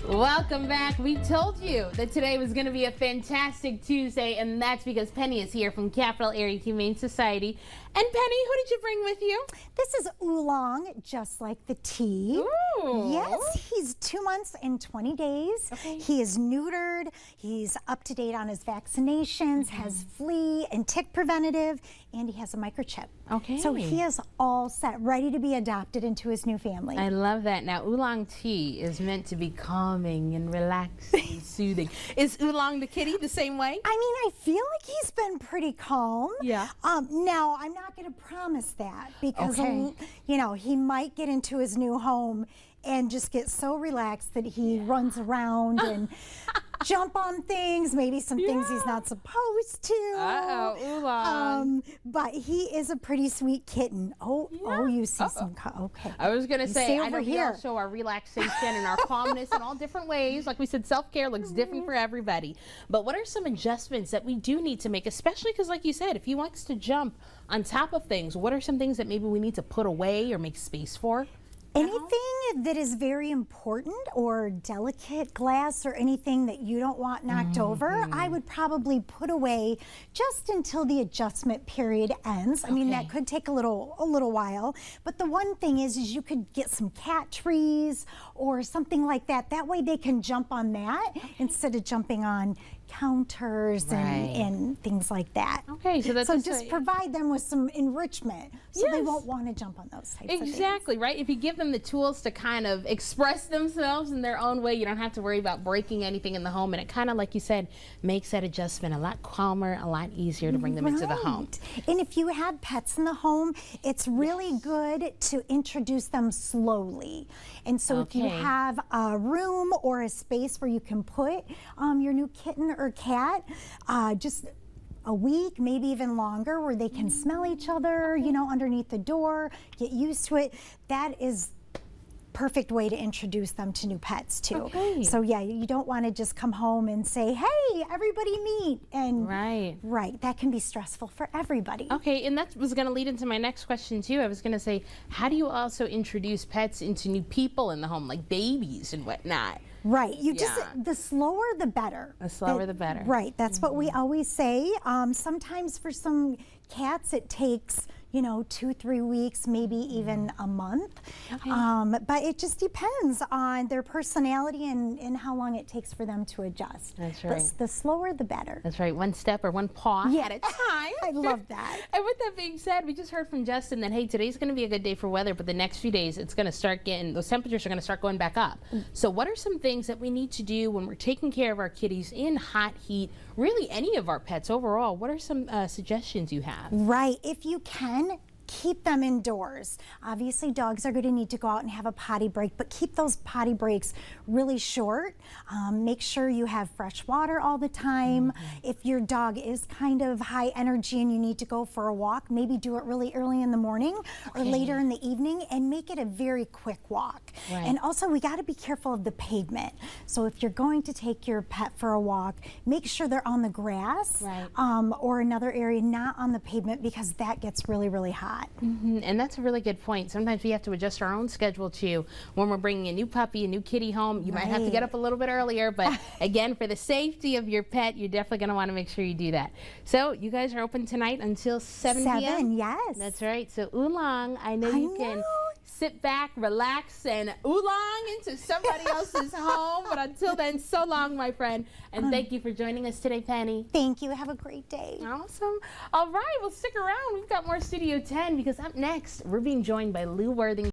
Welcome back. We told you that today was going to be a fantastic Tuesday, and that's because Penny is here from Capital Area Humane Society. And Penny, who did you bring with you? This is Oolong, just like the tea. Ooh. Yes, he's 2 months and 20 days. Okay. He is neutered. He's up to date on his vaccinations, has flea and tick preventative, and he has a microchip. Okay. So he is all set, ready to be adopted into his new family. I love that. Now, Oolong tea is meant to be calming and relaxing, soothing. Is Oolong the kitty the same way? I mean, I feel like he's been pretty calm. Yeah. Now, I'm not going to promise that because, Okay. you know, he might get into his new home and just get so relaxed that he runs around and jump on things, maybe some things he's not supposed to. Uh-oh, Oolong. But he is a pretty sweet kitten. Oh, you see some, okay. I was going to say, stay I know over we here. all show our relaxation and our calmness in all different ways. Like we said, self-care looks different for everybody. But what are some adjustments that we do need to make, especially because, like you said, if he likes to jump on top of things, what are some things that maybe we need to put away or make space for? Anything that is very important or delicate, glass or anything that you don't want knocked over, I would probably put away just until the adjustment period ends. I mean, that could take a little while, but the one thing is you could get some cat trees or something like that. That way they can jump on that instead of jumping on counters and things like that. Okay, so that's just provide them with some enrichment so they won't want to jump on those types of things. Exactly, right? If you give them the tools to kind of express themselves in their own way, you don't have to worry about breaking anything in the home, and it kind of, like you said, makes that adjustment a lot calmer, a lot easier to bring them into the home. And if you have pets in the home, it's really good to introduce them slowly. And so if you have a room or a space where you can put your new kitten or cat, just a week, maybe even longer, where they can smell each other, you know, underneath the door, get used to it. That is perfect way to introduce them to new pets too. So yeah, you don't want to just come home and say, hey, everybody meet. And that can be stressful for everybody. Okay, and that was going to lead into my next question too. I was going to say, how do you also introduce pets into new people in the home, like babies and whatnot? Right, you just, the slower the better. The slower the better. Right, that's what we always say. Sometimes for some cats it takes, you know, 2-3 weeks, maybe even a month. But it just depends on their personality and how long it takes for them to adjust. That's right. The slower the better. That's right, one step or one paw at a time. I love that. And with that being said, we just heard from Justin that, hey, today's going to be a good day for weather, but the next few days it's going to start getting, those temperatures are going to start going back up. So what are some things that we need to do when we're taking care of our kitties in hot heat, really any of our pets overall? What are some suggestions you have? Right, if you can, keep them indoors. Obviously, dogs are going to need to go out and have a potty break, but keep those potty breaks really short. Make sure you have fresh water all the time. If your dog is kind of high energy and you need to go for a walk, maybe do it really early in the morning or later in the evening, and make it a very quick walk. And also, we got to be careful of the pavement. So if you're going to take your pet for a walk, make sure they're on the grass or another area, not on the pavement, because that gets really, really hot. And that's a really good point. Sometimes we have to adjust our own schedule too. When we're bringing a new puppy, a new kitty home, you might have to get up a little bit earlier, but again, for the safety of your pet, you're definitely going to want to make sure you do that. So you guys are open tonight until 7 p.m.? Yes. That's right. So Oolong, I know you can sit back, relax, and Oolong into somebody else's home. But until then, so long, my friend. And thank you for joining us today, Penny. Thank you. Have a great day. Awesome. All right, well, stick around. We've got more Studio 10 because up next, we're being joined by Lou Worthing.